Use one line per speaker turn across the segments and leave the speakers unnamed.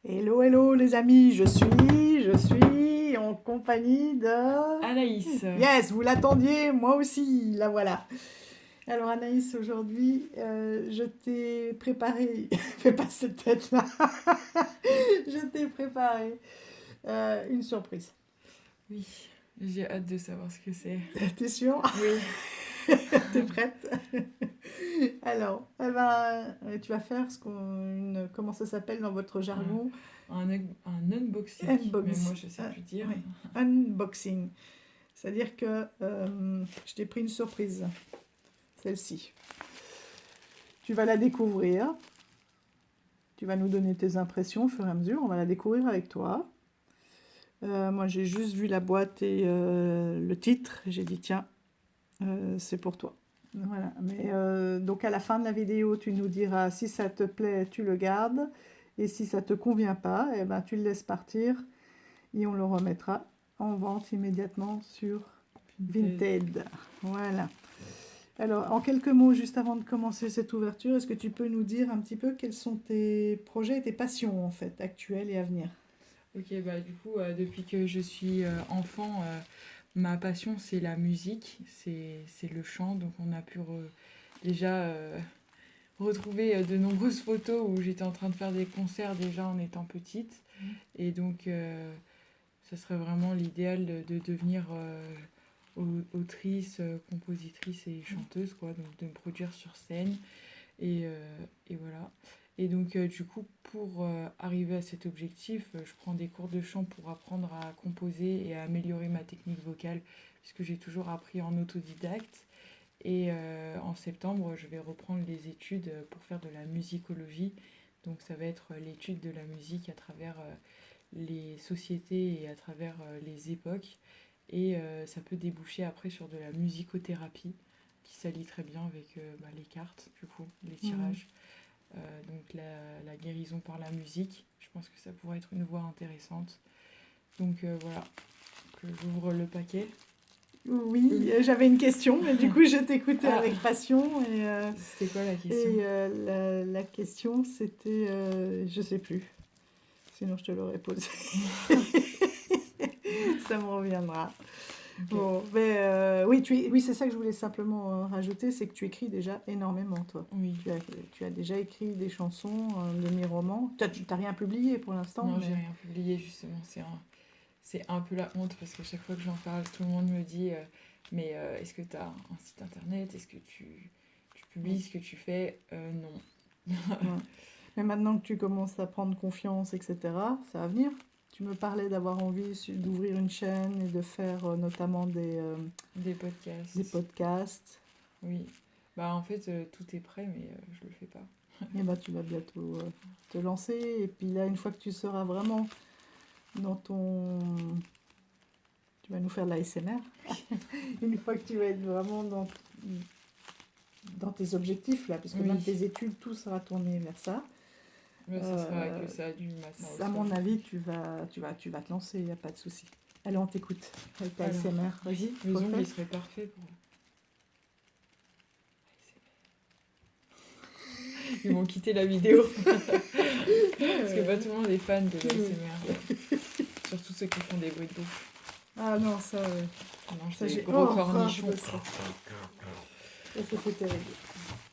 Hello, hello les amis, je suis en compagnie de...
Anaïs.
Yes, vous l'attendiez, moi aussi, la voilà. Alors Anaïs, aujourd'hui, je t'ai préparé, fais pas cette tête-là, je t'ai préparé une surprise.
Oui, j'ai hâte de savoir ce que c'est.
T'es sûre?
Oui.
T'es prête? Alors, eh ben, tu vas faire comment ça s'appelle dans votre jargon?
Un unboxing. Mais moi, je sais plus dire.
Oui, unboxing. C'est-à-dire que je t'ai pris une surprise, celle-ci. Tu vas la découvrir. Tu vas nous donner tes impressions au fur et à mesure. On va la découvrir avec toi. Moi, j'ai juste vu la boîte et le titre. J'ai dit, tiens, c'est pour toi. Voilà. Mais, donc, à la fin de la vidéo, tu nous diras si ça te plaît, tu le gardes. Et si ça ne te convient pas, eh ben, tu le laisses partir et on le remettra en vente immédiatement sur Vinted. Voilà. Alors, en quelques mots, juste avant de commencer cette ouverture, est-ce que tu peux nous dire un petit peu quels sont tes projets et tes passions, en fait, actuelles et à venir?
Ok, bah du coup, depuis que je suis enfant, ma passion, c'est la musique, c'est le chant. Donc on a pu déjà retrouver de nombreuses photos où j'étais en train de faire des concerts déjà en étant petite. Et donc, ça serait vraiment l'idéal de devenir autrice, compositrice et chanteuse, quoi. Donc de me produire sur scène. Et voilà. Et donc, du coup, pour arriver à cet objectif, je prends des cours de chant pour apprendre à composer et à améliorer ma technique vocale, puisque j'ai toujours appris en autodidacte. Et en septembre, je vais reprendre les études pour faire de la musicologie. Donc, ça va être l'étude de la musique à travers les sociétés et à travers les époques. Et ça peut déboucher après sur de la musicothérapie qui s'allie très bien avec les cartes, du coup, les tirages. Donc la guérison par la musique, je pense que ça pourrait être une voie intéressante. Donc voilà, que j'ouvre le paquet.
Oui, j'avais une question, mais du coup, je t'écoutais
Ah.
avec passion.
C'était quoi la question?
La question, c'était... je sais plus. Sinon, je te l'aurais posée. Ça me reviendra.
Ok.
Bon, mais oui, oui, c'est ça que je voulais simplement rajouter, c'est que tu écris déjà énormément, toi.
Oui.
Tu as déjà écrit des chansons, un demi-roman. Tu n'as rien publié pour l'instant,
Non,
mais...
j'ai rien publié justement. C'est un peu la honte parce que chaque fois que j'en parle, tout le monde me dit mais est-ce que tu as un site internet? Est-ce que tu publies ce que tu fais? Non.
Ouais. Mais maintenant que tu commences à prendre confiance, etc., ça va venir. Tu me parlais d'avoir envie d'ouvrir une chaîne et de faire notamment
Des podcasts.
des podcasts.
Oui. Bah en fait, tout est prêt, mais je le fais pas.
Et bah, tu vas bientôt te lancer. Et puis là, une fois que tu seras vraiment dans ton... Tu vas nous faire de la SMR. Une fois que tu vas être vraiment dans tes objectifs, là, puisque
Oui.
même tes études, tout sera tourné vers ça.
Mais ça sera que ça du matin au
À
soir.
mon avis, tu vas te lancer, il n'y a pas de souci. Allez, on t'écoute avec ta
Alors,
SMR. Vas-y,
Mes ongles,
refais.
ils seraient parfaits pour... Ils vont quitter la vidéo. Parce que pas tout le monde est fan de l'ASMR. Surtout ceux qui font des bruits de bouffe.
Ah non, ça,
Ils mangent
ça
des
j'ai
gros
horreur
cornichons.
de ça. Ça, c'est terrible.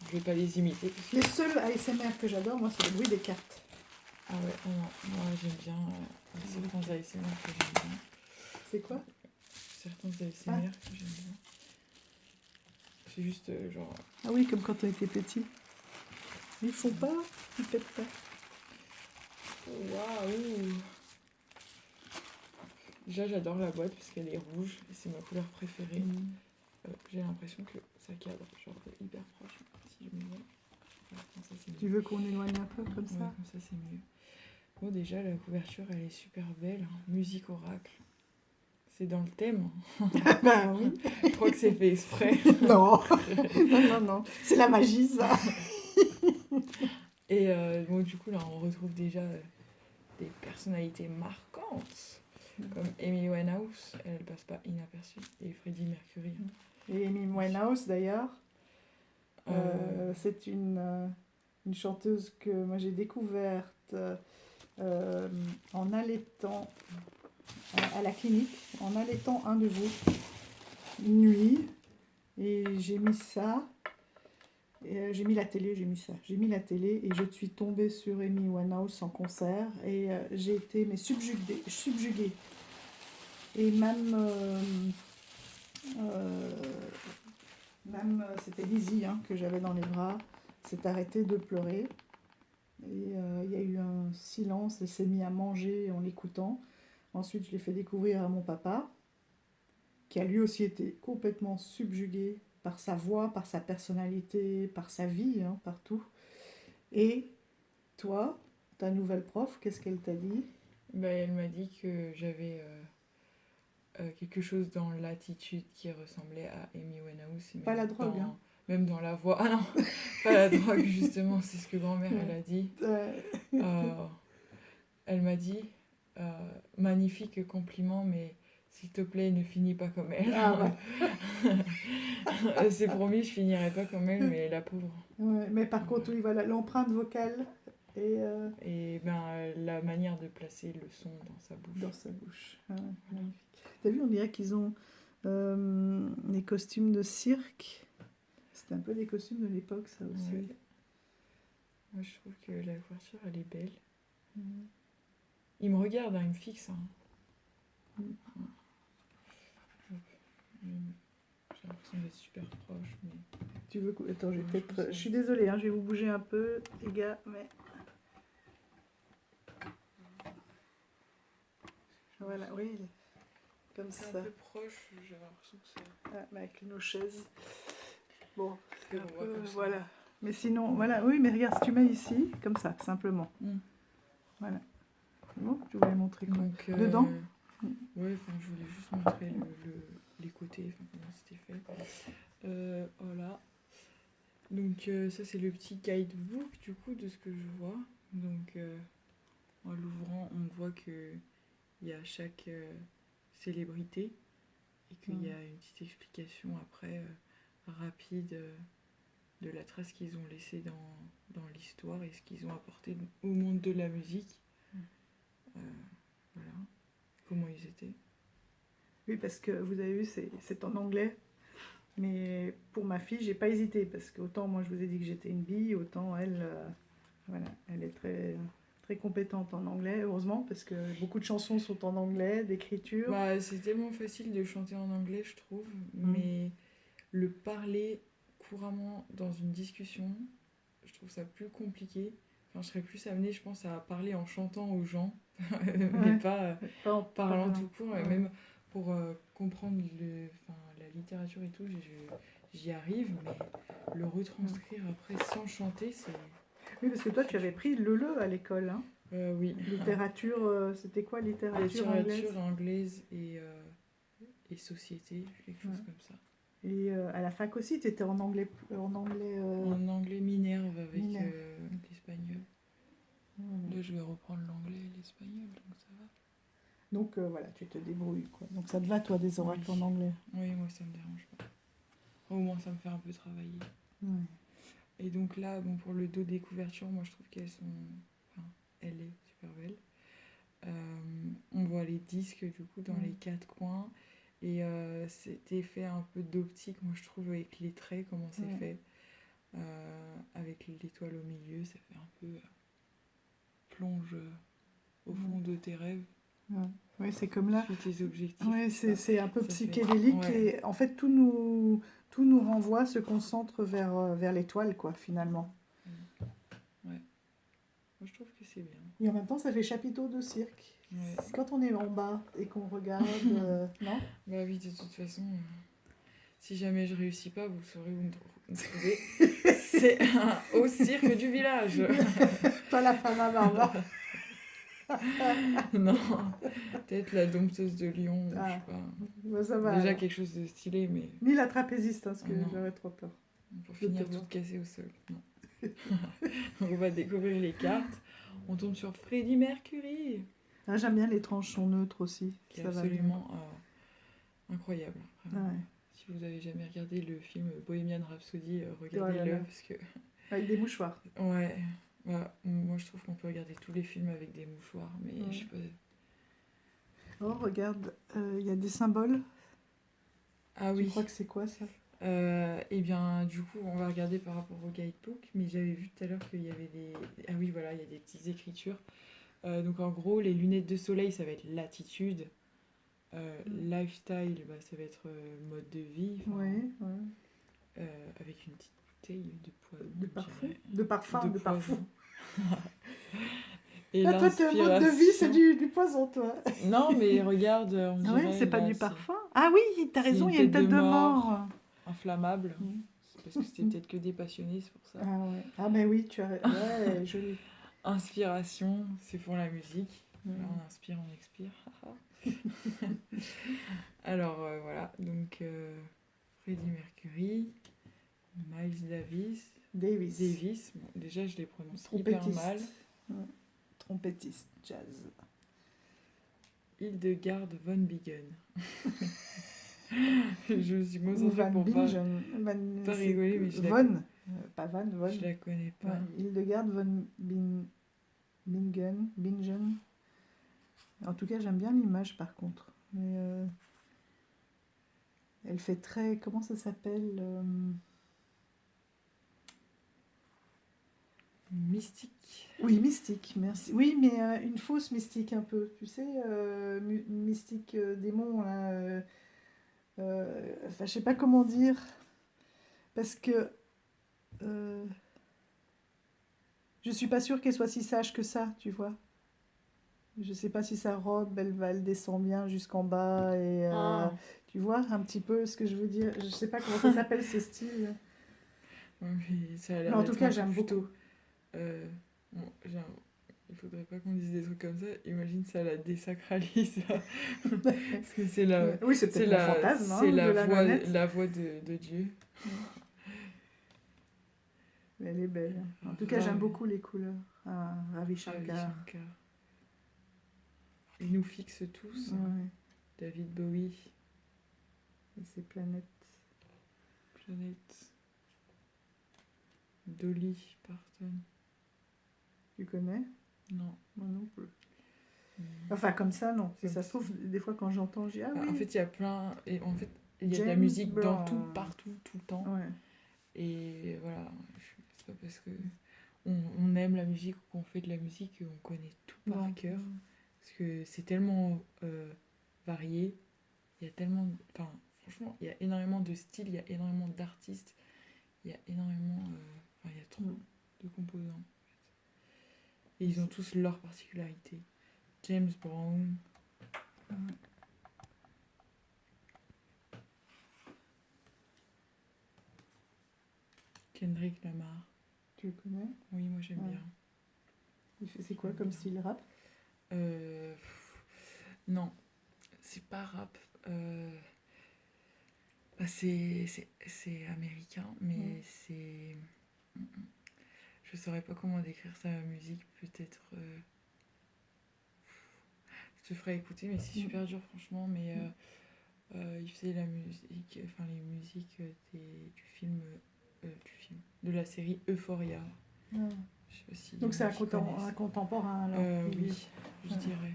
Je vais pas les imiter. Parce que...
Les seuls ASMR que j'adore, moi, c'est le bruit des cartes.
Ah ouais, non, moi j'aime bien certains ASMR que j'aime bien.
C'est quoi?
Certains ASMR que j'aime bien. C'est juste genre...
Ah oui, comme quand on était petit. Ils font pas, ils pètent pas.
Waouh! Déjà j'adore la boîte parce qu'elle est rouge et c'est ma couleur préférée. J'ai l'impression que ça cadre genre hyper proche. Si je me vois. Voilà, comme ça, c'est mieux.
Tu veux qu'on éloigne un peu comme ça?
Ouais, comme ça c'est mieux. Bon, déjà la couverture elle est super belle. Musique oracle. C'est dans le thème.
Ben oui.
Je crois que c'est fait exprès.
Non, non. C'est la magie, ça.
Et bon, du coup là on retrouve déjà des personnalités marquantes. Comme Amy Winehouse, elle passe pas inaperçue. Et Freddie Mercury.
Et Amy Winehouse, d'ailleurs, c'est une chanteuse que moi j'ai découverte euh, en allaitant à la clinique, en allaitant un de vous, une nuit, et j'ai mis ça. J'ai mis la télé, j'ai mis ça. J'ai mis la télé et je suis tombée sur Amy Winehouse en concert et j'ai été mais subjuguée. Et c'était Lizzie hein, que j'avais dans les bras, s'est arrêtée de pleurer. Et il y a eu un silence, elle s'est mise à manger en l'écoutant. Ensuite, je l'ai fait découvrir à mon papa, qui a lui aussi été complètement subjugué par sa voix, par sa personnalité, par sa vie, hein, par tout. Et toi, ta nouvelle prof, qu'est-ce qu'elle t'a dit?
Bah, elle m'a dit que j'avais quelque chose dans l'attitude qui ressemblait à Amy Winehouse, et
Pas la drogue, hein.
même dans la voix. Ah non, pas la drogue, justement, c'est ce que grand-mère elle a dit.
Euh,
Euh, Elle m'a dit magnifique compliment, mais s'il te plaît, ne finis pas comme elle.
ah ouais.
C'est promis, je finirai pas comme elle, mais la pauvre.
Ouais, mais par contre, oui, voilà, l'empreinte vocale et
Et ben, la manière de placer le son dans sa bouche.
dans sa bouche. Ah ouais, magnifique. T'as vu, on dirait qu'ils ont des costumes de cirque. C'était un peu des costumes de l'époque, ça aussi.
Ouais. Moi, je trouve que la couverture, elle est belle.
Mhm.
Il me regarde, hein, il me fixe. Hein.
Mhm.
J'ai l'impression d'être super proche, mais...
Tu veux que... Attends,
Ouais,
je suis désolée, hein, je vais vous bouger un peu, les gars, mais... Voilà, oui, comme
C'est
ça.
un peu proche, j'ai l'impression que c'est...
Ah, mais avec nos chaises. Bon,
Que l'on voit comme ça.
voilà. Mais sinon, voilà, oui, mais regarde, si tu mets ici, comme ça, simplement.
Mm.
Voilà. C'est bon, je voulais montrer quoi.
Donc,
Dedans
ouais, enfin, je voulais juste montrer les côtés, enfin, comment c'était fait. Voilà. Donc, ça, c'est le petit guidebook, du coup, de ce que je vois. Donc, en l'ouvrant, on voit qu'il y a chaque célébrité et qu'il y a une petite explication après, rapide, de la trace qu'ils ont laissée dans l'histoire et ce qu'ils ont apporté au monde de la musique. Voilà. Comment ils étaient.
Oui, parce que vous avez vu, c'est en anglais. Mais pour ma fille, j'ai pas hésité parce qu'autant moi je vous ai dit que j'étais une bille, autant elle, voilà, elle est très, très compétente en anglais, heureusement, parce que beaucoup de chansons sont en anglais, d'écriture.
Bah, c'est tellement facile de chanter en anglais, je trouve, mais le parler couramment dans une discussion, je trouve ça plus compliqué. Enfin, je serais plus amenée, je pense, à parler en chantant aux gens, mais pas
Pas en
parlant
parlant.
tout court. Et
Ouais.
même pour comprendre la littérature et tout, j'y arrive, mais le retranscrire après sans chanter, c'est...
Oui, parce que toi tu avais pris le à l'école, hein.
Oui.
Littérature, c'était quoi littérature anglaise?
Littérature anglaise et société, quelque chose comme ça.
Et à la fac aussi, tu étais en anglais.
En anglais Minerve avec
Minerve.
l'espagnol.
Voilà.
Là, je vais reprendre l'anglais et l'espagnol, donc ça va.
Donc voilà, tu te débrouilles, quoi. Donc ça te va, toi, des oracles en anglais?
Oui, moi, ça me dérange pas. Au moins, ça me fait un peu travailler.
Ouais.
Et donc là, bon, pour le dos des couvertures, moi, je trouve qu'elles sont... Enfin, elle est super belle. On voit les disques, du coup, dans les quatre coins. Et c'était fait un peu d'optique, moi, je trouve, avec les traits, comment c'est fait. Avec l'étoile au milieu, ça fait un peu... plonge au fond de tes rêves.
Ouais. Oui, c'est comme là.
Suis tes objectifs.
Oui, c'est un peu
Ça
psychédélique
fait...
et en fait tout nous renvoie, se concentre vers l'étoile, quoi, finalement.
Ouais. Moi, je trouve que c'est bien.
Et en même temps, ça fait chapiteau de cirque.
Ouais.
C'est quand on est en bas et qu'on regarde, non?
Bah oui, de toute façon, si jamais je réussis pas, vous saurez où me trouver. C'est au cirque du village.
Pas la femme à barbe.
Non, peut-être la dompteuse de Lyon, je sais pas.
Bah, ça va.
Déjà
alors.
quelque chose de stylé, mais
Ni la trapéziste, hein, parce que
Non.
j'aurais trop peur.
pour
De
finir
te voir.
toute cassée au sol. Non. On va découvrir les cartes. On tombe sur Freddie Mercury,
Ah, j'aime bien les tranchons neutres aussi.
qui est
Ça va
absolument incroyable.
bien.
Vraiment.
Ouais.
Si vous avez jamais regardé le film Bohemian Rhapsody, regardez-le
Oh là là.
parce que
Avec des mouchoirs.
ouais, Bah, moi, je trouve qu'on peut regarder tous les films avec des mouchoirs, mais
Ouais.
je sais pas.
Oh, regarde, il y a des symboles.
Ah
Tu crois
oui.
que c'est quoi ça?
Eh bien, du coup, on va regarder par rapport au guidebook, mais j'avais vu tout à l'heure qu'il y avait des... Ah oui, voilà, il y a des petites écritures. Donc en gros, les lunettes de soleil, ça va être l'attitude. Lifestyle, bah, ça va être mode de vie,
Ouais, ouais.
avec une petite bouteille de poison,
De
je
parfum,
dirais.
de parfum,
De
de parfum.
poison. Et
Ah, toi, t'es un mode de vie, c'est
l'inspiration.
du poison, toi.
Non, mais regarde, on
Ouais,
dirait
c'est pas
là,
du parfum. Ah oui, t'as
s'il y a
raison,
une
il y a une
tête de
tête de
mort
mort.
inflammable.
Mm.
C'est parce que c'était peut-être que des passionnés, c'est pour ça.
Ah ouais. Ah mais oui, tu as ouais, joli.
Inspiration, c'est pour la musique. Là,
Mm.
on inspire, on expire. Alors voilà, donc Freddie Mercury, Miles Davis,
Davis,
Bon, déjà je les prononce hyper mal.
trompettiste. Ouais. Trompettiste, jazz.
Hildegard von Bingen. Je me suis
Ou
concentrée
Van
pour
Bingen.
pas
C'est
rigoler, mais
Von, pas Van, Von.
je la connais pas.
Ouais, Hildegard von Bingen. En tout cas, j'aime bien l'image par contre. Mais elle fait très. Comment ça s'appelle
Mystique.
Oui, mystique, merci. Oui, mais une fausse mystique un peu. Tu sais, mystique démon, là. Enfin, je sais pas comment dire. Parce que je suis pas sûre qu'elle soit si sage que ça, tu vois. Je sais pas si sa robe, elle descend bien jusqu'en bas et
Ah.
tu vois un petit peu ce que je veux dire. Je sais pas comment ça s'appelle ce style.
Ouais, mais ça a
Mais
l'air
en tout
d'être un
cas,
peu
j'aime
plutôt.
beaucoup.
Bon, il faudrait pas qu'on dise des trucs comme ça. Imagine ça la désacralise. Parce que
Ouais. Oui, c'est peut-être mon fantasme
c'est
hein, de la nonnette.
la voix de Dieu.
Mais elle est belle. En tout cas, j'aime
Ravi,
beaucoup les couleurs. Ah, Ravi
Ravi
Shankar.
Shankar. Il nous fixe tous.
Ouais,
David Bowie,
et ses planètes.
Planète, Dolly Parton.
Tu connais?
Non.
Moi non plus. Enfin, comme ça, non. Si
Comme
ça se
ça.
trouve, des fois, quand j'entends, je dis ah
En
oui.
fait, il y a plein. Et en fait, il y a de la
James
musique dans
Brown.
tout, partout, tout le temps.
Ouais.
Et voilà, c'est pas parce que on aime la musique ou qu'on fait de la musique qu'on connaît tout par
Non.
cœur. Parce que c'est tellement varié. Il y a tellement. Enfin, franchement, il y a énormément de styles, il y a énormément d'artistes, il y a énormément. Enfin, il y a trop de composants. Et ils ont tous leur particularité. James Brown. Kendrick Lamar.
Tu le connais?
Oui, moi j'aime bien.
C'est quoi comme style rap?
Non, c'est pas rap. Bah, c'est américain, mais c'est. Je saurais pas comment décrire sa musique, peut-être. Je te ferai écouter, mais c'est super dur, franchement. Mais il faisait la musique, enfin les musiques du film, de la série Euphoria. Je sais pas si
Donc c'est un
connaissent.
contemporain alors.
Oui, je dirais.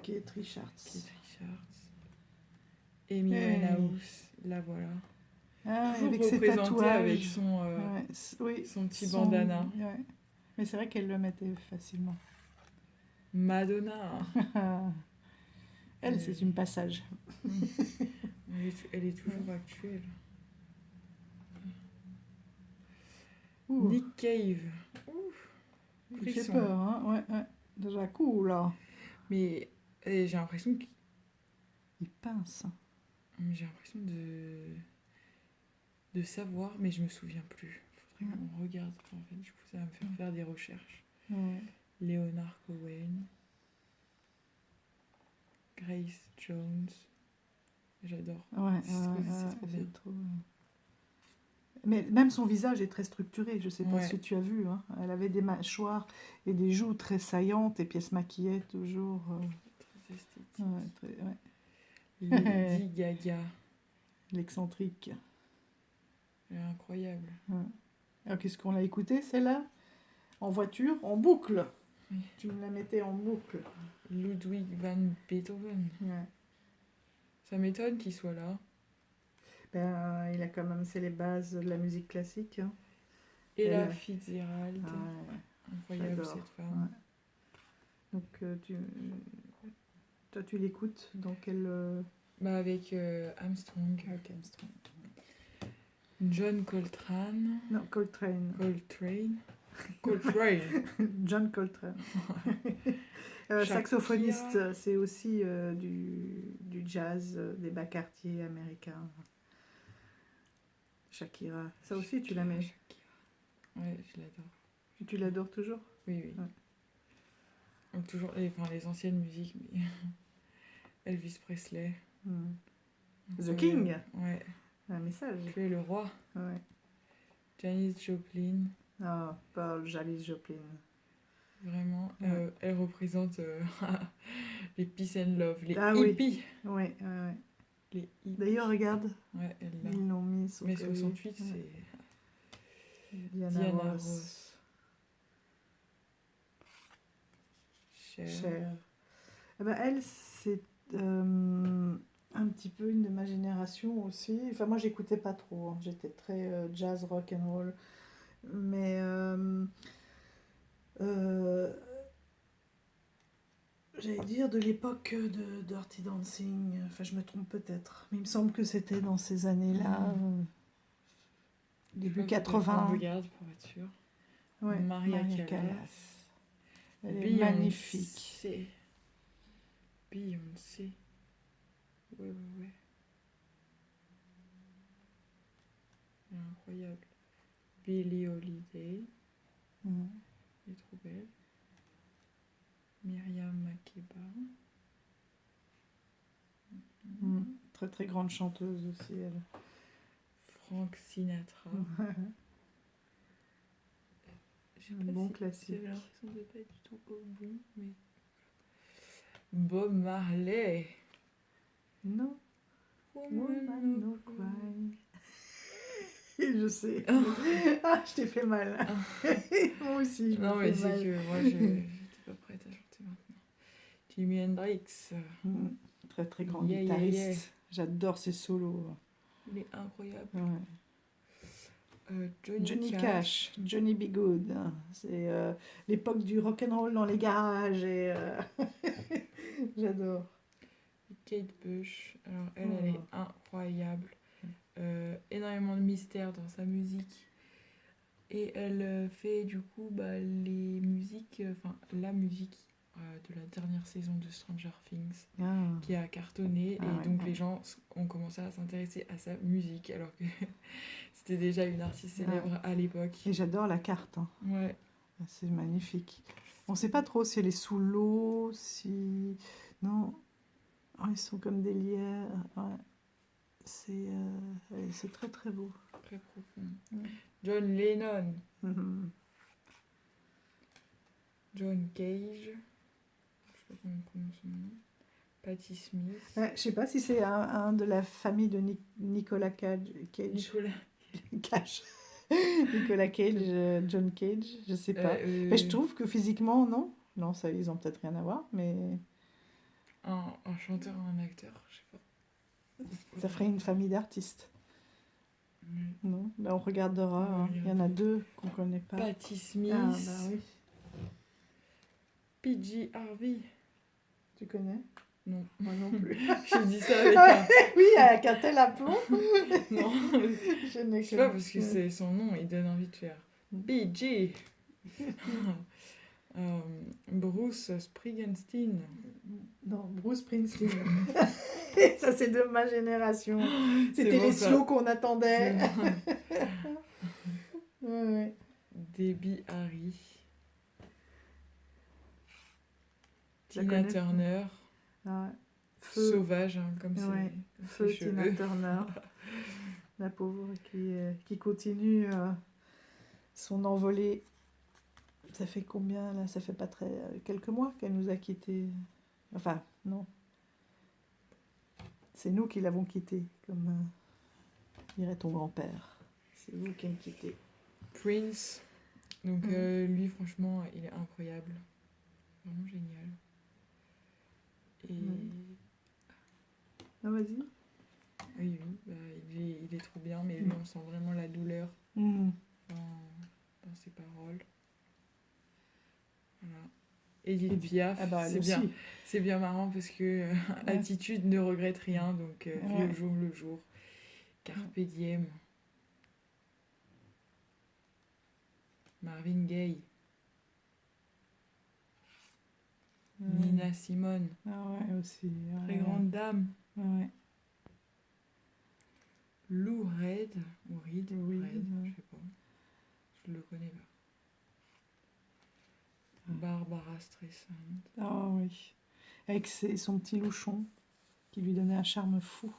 Keith Richards.
Keith Richards. Amy Winehouse, la voilà.
Ah,
Toujours
avec ses
représentée
tatouages.
avec
Oui,
son petit bandana.
Ouais. Mais c'est vrai qu'elle le mettait facilement.
Madonna.
Elle, c'est une passage.
Elle est toujours actuelle.
Ouh.
Nick Cave. Ouf.
Il fait peur, hein. Ouais. Déjà cool, là.
Mais j'ai l'impression qu'il...
Il pince.
J'ai l'impression de savoir, mais je me souviens plus. Faudrait qu'on regarde. En fait, du coup, ça va me faire faire des recherches. Leonard Cohen. Grace Jones. J'adore.
C'est trop bien. Mais même son visage est très structuré, je sais pas si tu as vu. Hein. Elle avait des mâchoires et des joues très saillantes et puis elle se maquillait toujours.
Très esthétique.
Ouais.
Lady Gaga.
L'excentrique.
Elle est incroyable.
Alors qu'est-ce qu'on l'a écouté, celle-là? en voiture, en boucle.
Oui.
Tu me la mettais en boucle.
Ludwig van Beethoven.
Ouais.
Ça m'étonne qu'il soit là.
Ben, il a quand même, c'est les bases de la musique classique. Hein.
Ella
Elle-
Fitzgerald.
Ah ouais,
Incroyable
j'adore.
cette femme.
Ouais. Donc, toi, tu l'écoutes dans quel...
Bah avec Armstrong.
Avec Armstrong.
John Coltrane.
Non, Coltrane.
Coltrane.
John Coltrane.
Shakira.
Saxophoniste, c'est aussi du jazz, des bas quartiers américains. Shakira. Ça aussi, tu la mets.
Shakira. Ouais, je l'adore.
Tu l'adores toujours?
Oui, oui.
Ouais.
Donc toujours les anciennes musiques, mais Elvis Presley.
Mm. The
Incroyable.
King.
Ouais.
Un message.
Tu es le roi.
Ouais.
Janis Joplin.
Oh, Paul Janis Joplin.
Vraiment.
Ouais.
Elle représente les peace and love, les
Ah oui.
hippies.
Ouais.
Les hippies.
D'ailleurs, regarde,
Ouais, elle l'a.
ils l'ont mis sur
Mais
télé.
68,
Ouais.
c'est
Diana Ross.
Ross.
Cher. Eh ben, elle, c'est un petit peu une de ma génération aussi. Enfin, moi, j'écoutais pas trop. Hein. J'étais très jazz, rock and roll. Mais j'allais dire de l'époque de Dirty Dancing. Enfin, je me trompe peut-être. Mais il me semble que c'était dans ces années-là. Début
On
80.
regarde pour être sûr.
Ouais,
Maria Callas.
Callas. Elle est
Beyoncé.
magnifique.
Beyoncé. Ouais. Elle est incroyable. Billie Holiday.
Mm.
Elle est trop belle. Myriam Makeba.
Mm. Très très grande chanteuse aussi, elle.
Frank Sinatra. Je sais
Un
pas
bon
si
classique.
J'avais l'impression de pas être du tout au bon, mais... Bob Marley.
Non.
Woman
No
no
cry. Je sais.
Oh.
Ah, je t'ai fait mal. Moi aussi, je
Non,
me
mais
fais
c'est
mal.
que moi, j'étais pas prête à chanter maintenant. Jimi Hendrix.
Mm. Très très grand
Yeah, yeah,
guitariste.
yeah.
J'adore ses solos.
Il est incroyable.
Ouais.
Johnny
Cash, Johnny B. Good. C'est l'époque du rock and roll dans les garages et j'adore.
Kate Bush. Alors, elle est incroyable. Énormément de mystère dans sa musique. Et elle fait du coup les musiques, la musique de la dernière saison de Stranger Things qui a cartonné.
Ah
et
ouais,
donc
ouais.
les gens ont commencé à s'intéresser à sa musique alors que c'était déjà une artiste célèbre à l'époque.
Et j'adore la carte. Hein.
Ouais.
C'est magnifique. On ne sait pas trop si elle est sous l'eau, si... Non. Oh, ils sont comme des lierres. Ouais. C'est très très beau.
Très profond. John Lennon.
Mhm.
John Cage. Je sais pas comment on prononce son nom. Patti Smith.
Ouais, je sais pas si c'est un de la famille de Nicolas Cage.
Nicolas.
Cage. Nicolas Cage, John Cage, je sais pas. Mais je trouve que physiquement, non. Non, ça, ils ont peut-être rien à voir, mais
Un chanteur, un acteur, je sais pas.
ça ferait une famille d'artistes. Non, ben, on regardera.
On va
Hein. Il y en a deux qu'on connaît pas.
Patti Smith.
Ah, bah oui.
PG Harvey.
Tu connais?
Non.
Moi non plus.
Je dis ça avec un...
Oui, avec un tel aplomb.
Non.
Je ne
Je sais pas, parce que c'est son nom, il donne envie de faire PG. Bruce Springsteen.
Non, Bruce Springsteen. Ça, c'est de ma génération. C'était
bon,
les
ça.
slows qu'on attendait. Ouais.
Debbie Harry.
Je la
Tina
connais.
Turner.
Ah, Feu.
Sauvage, hein, comme
Ouais.
ses
Feu
cheveux.
Tina Turner. La pauvre qui continue son envolée. Ça fait combien là? Ça fait pas très quelques mois qu'elle nous a quittés. Enfin, non. C'est nous qui l'avons quittée, comme dirait ton grand-père. C'est vous qui me quittez.
Prince. Donc lui, franchement, il est incroyable. Vraiment génial. Et
Ah, vas-y.
oui, bah, il est trop bien, mais lui, on sent vraiment la douleur
Mhm.
dans ses paroles. Voilà. Edith
Edith.
Piaf,
Ah bah, elle
c'est
aussi.
bien marrant parce que
Ouais.
attitude ne regrette rien, donc vis
Ouais.
au jour le jour. Carpe diem. Marvin Gaye. Nina Simone.
Ah ouais, aussi.
Très grande dame.
Ouais.
Lou Reed. Ou Reed.
Oui,
Reed,
ouais.
je sais pas. Je le connais pas. Barbara Streisand.
Ah oui. Avec son petit louchon qui lui donnait un charme fou.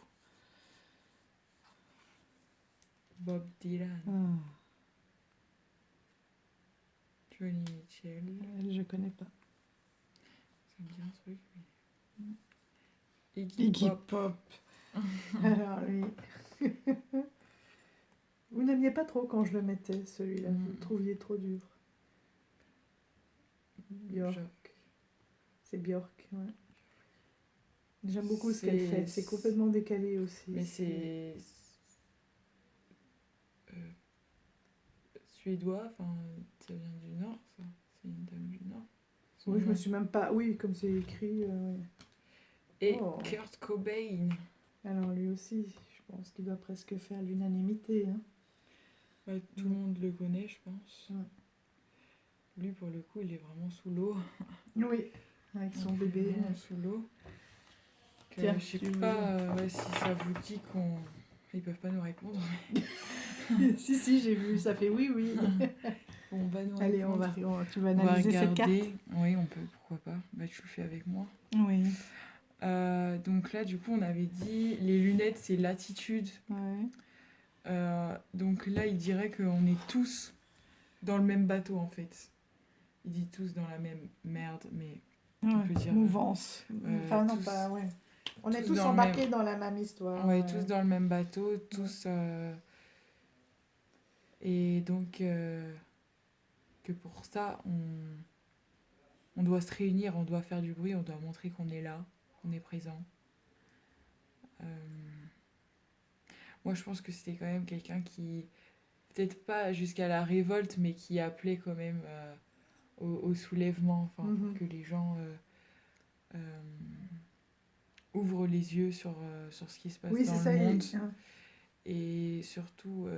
Bob Dylan.
Ah,
Johnny Mitchell.
elle, je connais pas.
Ça me dit un truc, mais... Iggy
Iggy
Pop.
Pop. Alors lui. Vous n'aimiez pas trop quand je le mettais, celui-là. Vous le trouviez trop dur. Björk.
Jacques.
C'est Björk, ouais. J'aime beaucoup ce qu'elle fait. C'est complètement décalé aussi.
Mais c'est... suédois, enfin, ça vient du Nord, ça. C'est une dame du Nord.
Oui, je me suis même pas... Oui, comme c'est écrit... ouais.
Et Kurt Cobain.
Alors lui aussi, je pense qu'il doit presque faire l'unanimité. Hein.
Ouais, tout le monde le connaît, je pense.
Ouais.
Lui, pour le coup, il est vraiment sous l'eau.
Oui, avec son bébé.
Sous l'eau.
Tiens,
Je sais pas si ça vous dit qu'on... Ils peuvent pas nous répondre.
si, j'ai vu, ça fait oui.
On va nous
Allez,
répondre.
tu vas analyser cette carte.
Oui, on peut, pourquoi pas. Bah, tu le fais avec moi.
Oui.
Donc là, du coup, on avait dit les lunettes, c'est l'attitude.
Ouais.
Donc là, il dirait qu'on est tous dans le même bateau, en fait. Il dit tous dans la même merde, mais on peut dire...
mouvance. Enfin, non,
tous,
pas... Ouais. On est
tous
tous embarqués dans la même histoire.
Ouais, tous dans le même bateau, tous... Et donc, que pour ça, on doit se réunir, on doit faire du bruit, on doit montrer qu'on est là, qu'on est présent. Moi, je pense que c'était quand même quelqu'un qui, peut-être pas jusqu'à la révolte, mais qui appelait quand même au soulèvement, enfin, pour que les gens ouvrent les yeux sur ce qui se passe dans le monde. Et surtout...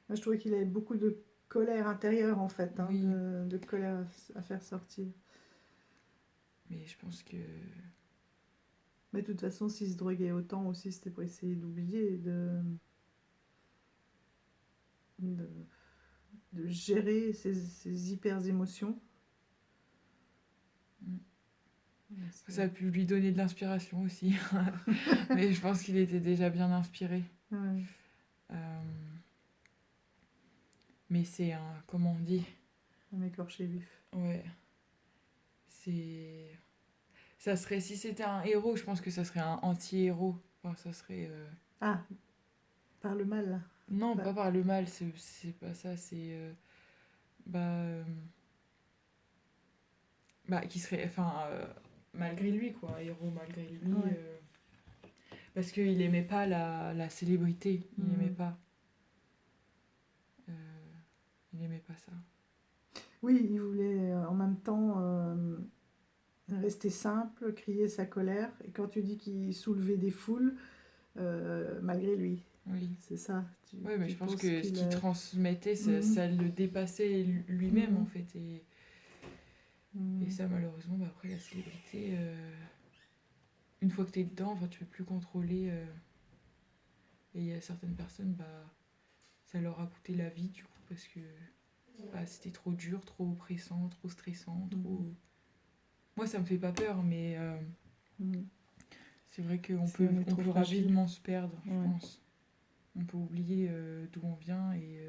Moi, je trouvais qu'il avait beaucoup de colère intérieure, en fait, hein,
oui.
de colère à faire sortir.
Mais je pense que...
Mais de toute façon, s'il se droguait autant aussi, c'était pour essayer d'oublier, de gérer ses hyper émotions.
Ça a pu lui donner de l'inspiration aussi. Mais je pense qu'il était déjà bien inspiré.
Ouais.
Mais c'est un... Comment on dit ?
Un écorché vif.
Ouais. C'est... Ça serait... Si c'était un héros, je pense que ça serait un anti-héros. Enfin, ça serait...
Ah, par le mal.
Non, pas par le mal, c'est pas ça, c'est... qui serait... Enfin, malgré lui, quoi. Héros malgré lui.
Ouais.
Parce qu'il aimait pas la célébrité. Il aimait pas. Il aimait pas ça.
Oui, il voulait en même temps rester simple, crier sa colère. Et quand tu dis qu'il soulevait des foules, malgré lui.
Oui.
C'est ça.
Oui, mais je pense que ce qu'il transmettait, ça le dépassait lui-même, en fait. Et ça, malheureusement, après, la célébrité, une fois que tu es dedans, tu ne peux plus contrôler. Et il y a certaines personnes, ça leur a coûté la vie, du coup, parce que c'était trop dur, trop oppressant, trop stressant, trop... Moi, ça me fait pas peur, mais c'est vrai qu'on peut rapidement se perdre, je pense. On peut oublier d'où on vient et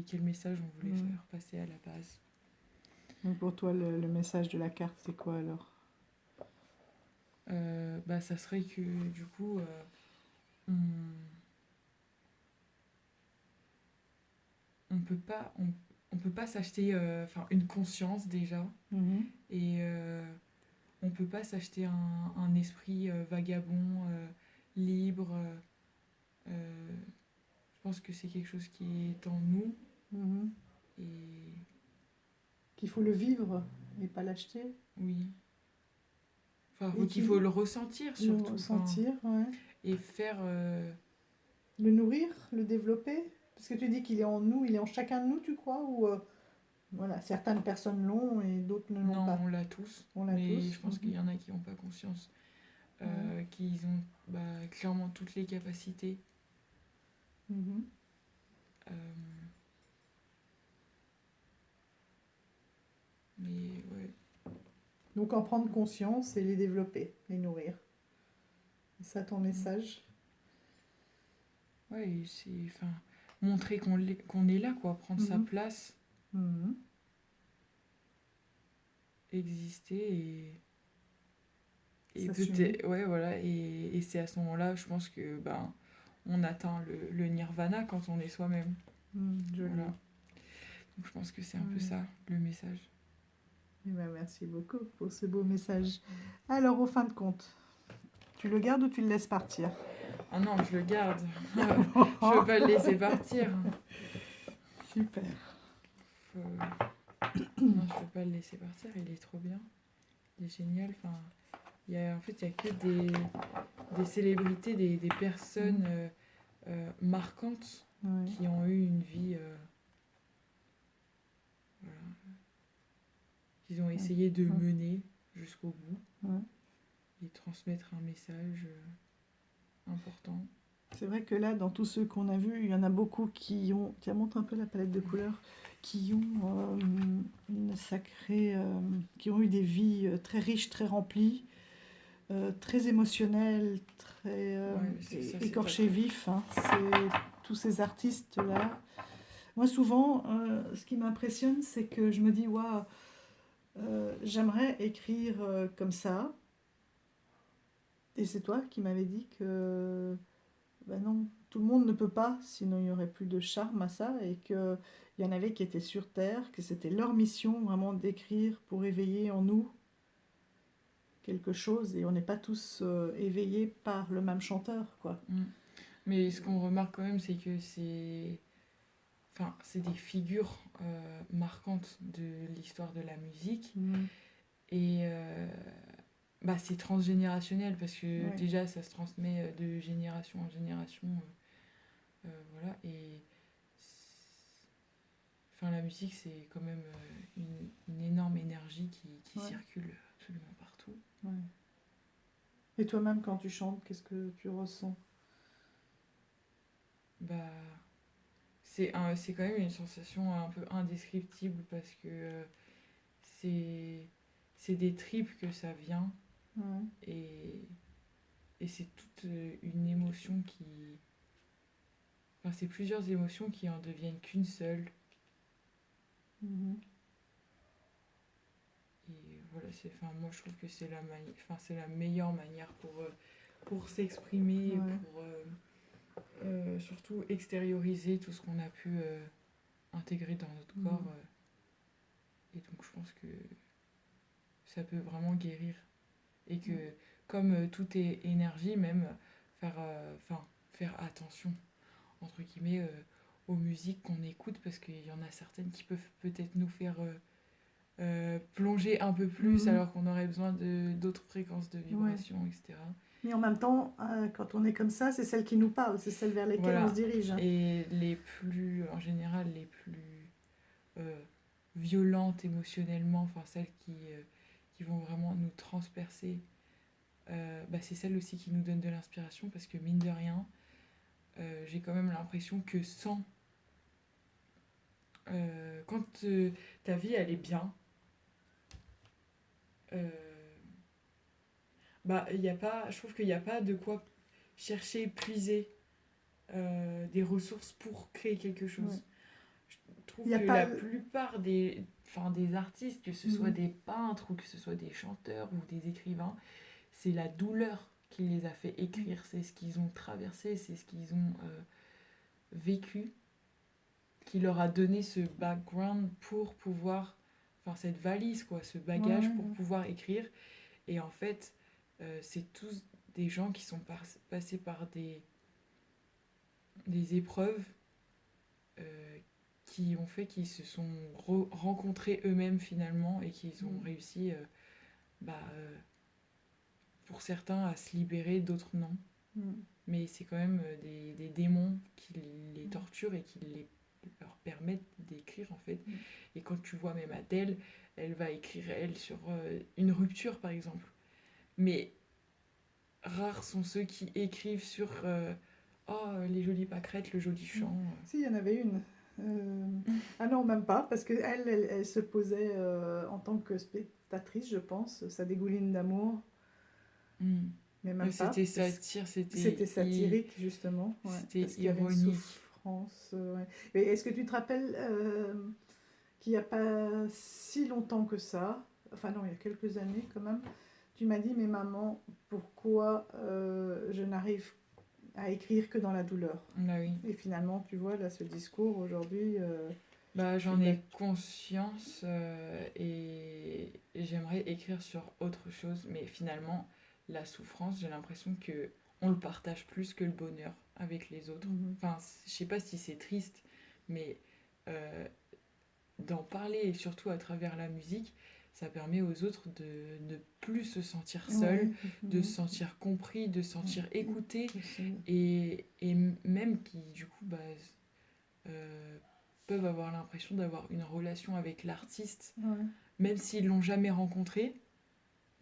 quel message on voulait faire passer à la base.
Donc pour toi, le message de la carte, c'est quoi alors ?
Ça serait que du coup, on peut pas... on peut pas s'acheter une conscience déjà,
Mhm.
et on peut pas s'acheter un esprit vagabond, libre. Je pense que c'est quelque chose qui est en nous,
Mhm.
et
Qu'il faut le vivre et pas l'acheter.
oui. Enfin,
Et
qu'il faut le ressentir
le
surtout. Enfin,
ressentir, ouais.
et faire.
Le nourrir, le développer. Parce que tu dis qu'il est en nous, il est en chacun de nous, tu crois? Ou voilà, certaines personnes l'ont et d'autres ne l'ont
Non,
pas.
on l'a tous,
On l'a
mais je
tous.
pense qu'il y en a qui n'ont pas conscience,
Ouais.
qu'ils ont clairement toutes les capacités.
Mhm.
euh, mais ouais,
Donc en prendre conscience et les développer, les nourrir. C'est ça ton message?
ouais, et c'est montrer qu'on est là, quoi, prendre sa
Mhm.
place,
Mhm.
exister et
S'assumer.
peut-être, ouais, voilà, et c'est à ce moment-là, je pense que on atteint le nirvana quand on est soi-même.
Joli.
Voilà. Donc je pense que c'est un peu
Ouais.
ça le message.
Eh ben, merci beaucoup pour ce beau message. Alors, au fin de compte, tu le gardes ou tu le laisses partir?
Ah non, je le garde. Je veux pas le laisser partir.
Super.
Non, je peux pas le laisser partir, il est trop bien. Il est génial. Enfin, en fait, il n'y a que des célébrités, des personnes marquantes
Ouais.
qui ont eu une vie. Voilà, qu'ils ont essayé de
Ouais.
mener jusqu'au bout
Ouais.
et transmettre un message important.
C'est vrai que là, dans tous ceux qu'on a vus, il y en a beaucoup qui ont, tiens, montre un peu la palette de couleurs, qui ont une sacrée, qui ont eu des vies très riches, très remplies, très émotionnelles, très
Ouais, ça, c'est
écorchées
top.
vifs, hein. C'est tous ces artistes-là. Moi, souvent, ce qui m'impressionne, c'est que je me dis, waouh, j'aimerais écrire comme ça. Et c'est toi qui m'avais dit que ben non, tout le monde ne peut pas, sinon il n'y aurait plus de charme à ça, et qu'il y en avait qui étaient sur Terre, que c'était leur mission vraiment d'écrire pour éveiller en nous quelque chose, et on n'est pas tous éveillés par le même chanteur, quoi.
Mm. Mais ce qu'on remarque quand même, c'est que c'est des figures marquantes de l'histoire de la musique.
Mm.
Et c'est transgénérationnel parce que
Ouais.
déjà ça se transmet de génération en génération. Voilà. Et la musique, c'est quand même une énorme énergie qui
Ouais.
circule absolument partout.
Ouais. Et toi-même, quand tu chantes, qu'est-ce que tu ressens?
Bah, c'est quand même une sensation un peu indescriptible parce que c'est c'est des tripes que ça vient,
Ouais.
et c'est toute une émotion qui. Enfin, c'est plusieurs émotions qui en deviennent qu'une seule.
Mhm.
Et voilà, moi je trouve que c'est la meilleure manière pour s'exprimer,
Ouais.
pour surtout extérioriser tout ce qu'on a pu intégrer dans notre
Mhm.
corps. Et donc je pense que ça peut vraiment guérir. Et que comme tout est énergie, même faire attention, entre guillemets, aux musiques qu'on écoute, parce qu'il y en a certaines qui peuvent peut-être nous faire plonger un peu plus,
Mhm.
alors qu'on aurait besoin d'autres fréquences de
Ouais.
vibration, etc.
Mais en même temps, quand on est comme ça, c'est celle qui nous parle, c'est celle vers lesquelles on se
Voilà.
dirige.
Et en général, les plus violentes émotionnellement, enfin celles qui vont vraiment nous transpercer, c'est celles aussi qui nous donnent de l'inspiration, parce que mine de rien, j'ai quand même l'impression que quand ta vie elle est bien, euh, je trouve qu'il n'y a pas de quoi chercher, puiser des ressources pour créer quelque chose.
Ouais.
Je trouve
Il n'y a
que
pas.
la plupart des artistes, que ce soit
Mhm.
des peintres ou que ce soit des chanteurs ou des écrivains, c'est la douleur qui les a fait écrire, c'est ce qu'ils ont traversé, c'est ce qu'ils ont vécu. qui leur a donné ce background pour pouvoir, enfin cette valise, quoi, ce bagage
Ouais,
pour
ouais.
pouvoir écrire. Et en fait, c'est tous des gens qui sont passés par des épreuves euh, qui ont fait qu'ils se sont rencontrés eux-mêmes finalement et qu'ils ont réussi, bah, pour certains, à se libérer, d'autres non.
Mm.
Mais c'est quand même des démons qui les torturent et qui leur permettent d'écrire en fait.
Mm.
Et quand tu vois même Adèle, elle va écrire elle sur une rupture par exemple. Mais rares sont ceux qui écrivent sur oh les jolies pâquerettes, le joli chant.
Si, il y en avait une. Ah non, même pas, parce qu'elle, elle se posait en tant que spectatrice, je pense, sa dégouline d'amour,
Mm.
mais même pas.
C'était satire,
C'était satirique, justement, ouais,
c'était
parce qu'il y avait une
ironique.
souffrance. Ouais. Mais est-ce que tu te rappelles qu'il n'y a pas si longtemps que ça, enfin non, il y a quelques années quand même, tu m'as dit, mais maman, pourquoi je n'arrive à écrire que dans la douleur?
Bah oui.
Et finalement, tu vois, là, ce discours aujourd'hui,
Bah,
tu
j'en
l'as.
ai conscience et j'aimerais écrire sur autre chose, mais finalement, la souffrance, j'ai l'impression que on le partage plus que le bonheur avec les autres.
Mhm.
Enfin, je sais pas si c'est triste, mais euh, d'en parler et surtout à travers la musique, ça permet aux autres de ne plus se sentir seuls,
Ouais,
de se sentir compris, de se sentir écoutés
aussi.
et même qui du coup bah, euh, peuvent avoir l'impression d'avoir une relation avec l'artiste,
Ouais.
même s'ils l'ont jamais rencontré,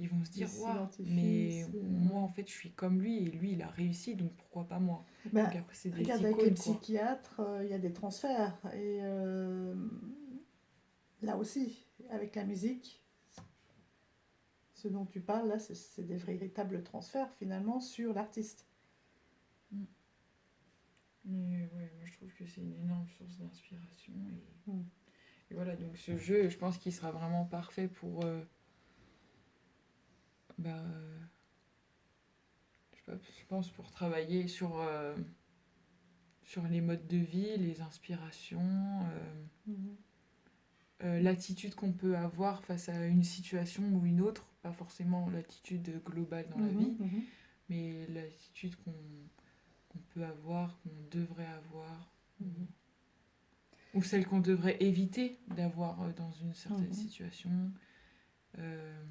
ils vont se
Ils
dire waouh,
s'identifient,
mais moi en fait je suis comme lui et lui il a réussi donc pourquoi pas moi.
Bah,
Donc après c'est des
regarde, avec les
icônes quoi.
psychiatres, il y a des transferts. Et là aussi, avec la musique, ce dont tu parles, là, c'est des véritables transferts, finalement, sur l'artiste.
Mm. Mais ouais, moi je trouve que c'est une énorme source d'inspiration
Mm.
et voilà donc ce jeu je pense qu'il sera vraiment parfait pour bah, je sais pas, je pense pour travailler sur les modes de vie, les inspirations.
Mhm.
L'attitude qu'on peut avoir face à une situation ou une autre, pas forcément l'attitude globale dans la
Mhm,
vie,
mhm.
mais l'attitude qu'on peut avoir, qu'on devrait avoir,
Mhm.
ou celle qu'on devrait éviter d'avoir dans une certaine
Mhm.
situation. Euh,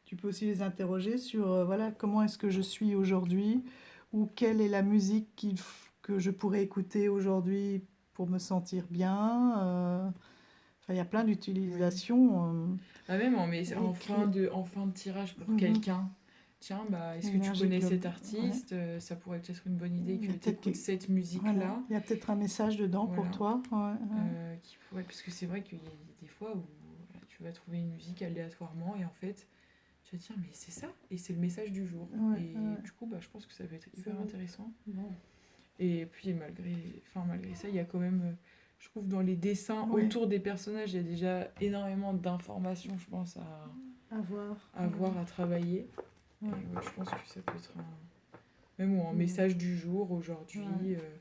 Tu peux aussi les interroger sur voilà, comment est-ce que je suis aujourd'hui, ou quelle est la musique que je pourrais écouter aujourd'hui pour me sentir bien. Enfin, il y a plein d'utilisations.
même
Écrire.
en fin de tirage pour
Mhm.
quelqu'un. Tiens, bah, est-ce que tu
L'énergie
connais cet
ouais.
artiste? Ça pourrait peut-être une bonne idée
Il y
que
a
tu
peut-être
écoutes cette
voilà.
musique-là.
Il y a peut-être un message dedans pour
Voilà.
toi. Ouais, ouais.
Qui pourrait... Parce que c'est vrai qu'il y a des fois où voilà, tu vas trouver une musique aléatoirement et en fait, tu vas te dire, mais c'est ça, et c'est le message du jour.
Ouais,
Et
ouais.
du coup, bah, je pense que ça va être
C'est
hyper
vrai.
intéressant.
Bon.
Et puis, malgré ça, il y a quand même, je trouve, dans les dessins
Ouais,
autour des personnages, il y a déjà énormément d'informations, je pense,
à voir.
à voir, à travailler.
Ouais.
Et ouais, je pense que ça peut être même un
Mhm.
message du jour, aujourd'hui.
Ouais.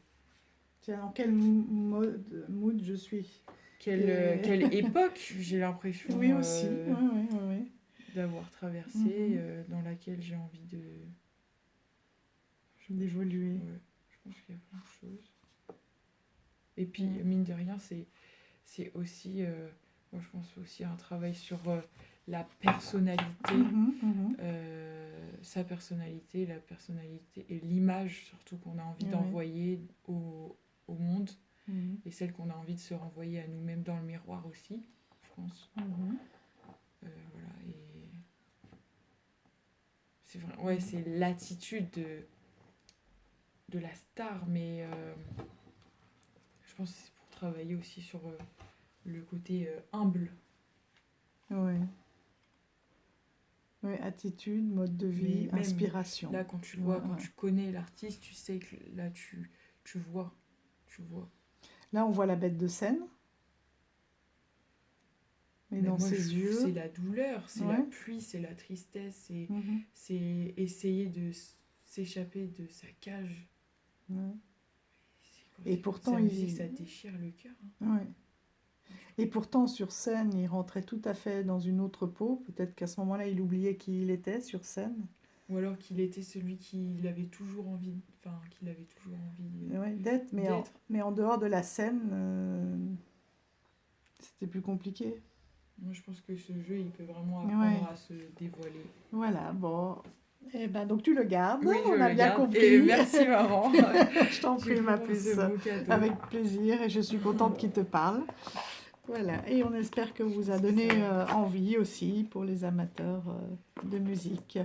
Tiens, dans quel mood je suis. Et-
Quelle époque, j'ai l'impression.
Oui, aussi. Ouais, ouais, ouais, ouais.
D'avoir traversé,
Mhm.
dans laquelle j'ai envie de...
D'évoluer.
Ouais, je pense qu'il y a plein de choses. Et puis,
Mm.
mine de rien, c'est aussi, moi je pense aussi à un travail sur la personnalité,
Mhm, mhm.
sa personnalité, la personnalité et l'image surtout qu'on a envie
Ouais.
d'envoyer au monde
Mhm.
et celle qu'on a envie de se renvoyer à nous-mêmes dans le miroir aussi, je pense.
Mhm.
Voilà, et c'est vrai, ouais, c'est l'attitude de la star, mais je pense que c'est pour travailler aussi sur le côté humble.
Ouais. Ouais, attitude, mode de vie,
Mais même
inspiration.
là, quand tu le
Ouais,
vois, quand
ouais.
tu connais l'artiste, tu sais que là, tu vois. Tu vois.
Là, on voit la bête de scène, mais
Mais
dans
moi, je
ses
trouve que
yeux.
c'est la douleur, c'est la
Ouais.
pluie, c'est la tristesse,
Mhm.
c'est essayer de s'échapper de sa cage.
Ouais.
C'est
Et pourtant,
sa musique,
il...
ça déchire le cœur. Hein.
Ouais. Et pourtant, sur scène, il rentrait tout à fait dans une autre peau. Peut-être qu'à ce moment-là, il oubliait qui il était sur scène.
Ou alors qu'il était celui qu'il avait toujours envie, enfin, qu'il avait toujours envie
Ouais, d'être,
d'être.
mais en dehors de la scène, c'était plus compliqué.
Moi, je pense que ce jeu, il peut vraiment
Ouais.
apprendre à se dévoiler.
Voilà, bon. Eh ben, donc tu le gardes,
Oui, je
on a
le
bien
garde.
compris.
Et merci, maman.
Je t'en prie,
J'ai
ma
pour
puce.
ce beau cadeau.
Avec plaisir, et je suis contente qu'il te parle. Voilà, et on espère que vous a donné envie aussi pour les amateurs de musique.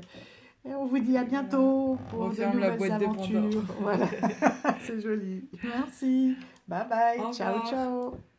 Et on vous dit à bientôt pour de
Referme la
nouvelles
boîte de Pandore.
aventures. Voilà, c'est joli. Merci. Bye bye.
Au
Ciao,
revoir.
ciao.